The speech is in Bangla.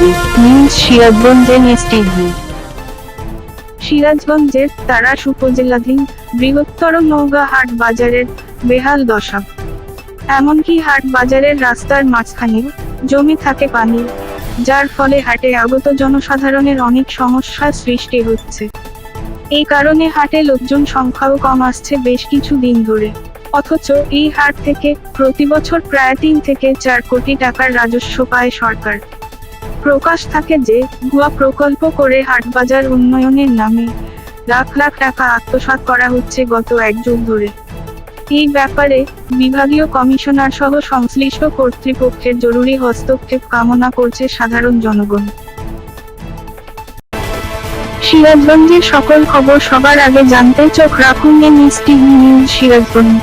TV news Sirajganj এনএসটিভি। সিরাজগঞ্জের তাড়াশ উপজেলাধীন বৃহত্তর নওগাঁ হাট বাজারের বেহাল দশা। এমনকি হাট বাজারের রাস্তার মাঝখানেও জমে থাকে পানি, যার ফলে হাটে আগত জনসাধারণের অনেক সমস্যার সৃষ্টি হচ্ছে। এই কারণে হাটে লোকজন সংখ্যাও কম আসছে বেশ কিছু দিন ধরে। অথচ এই হাট থেকে প্রতিবছর প্রায় 3 থেকে 4 কোটি টাকার রাজস্ব পায় সরকার। প্রকাশ থাকে যে ভুয়া প্রকল্প করে হাটবাজার উন্নয়নের নামে লাখ লাখ টাকা আত্মসাৎ করা হচ্ছে গত 1 যুগ ধরে। এই ব্যাপারে বিভাগীয় কমিশনার সহ সংশ্লিষ্ট কর্তৃপক্ষের জরুরি হস্তক্ষেপ কামনা করছে সাধারণ জনগণ। সিরাজগঞ্জের সকল খবর সবার আগে জানতে চোখ রাখুন এনএসটিভি নিউজ সিরাজগঞ্জ।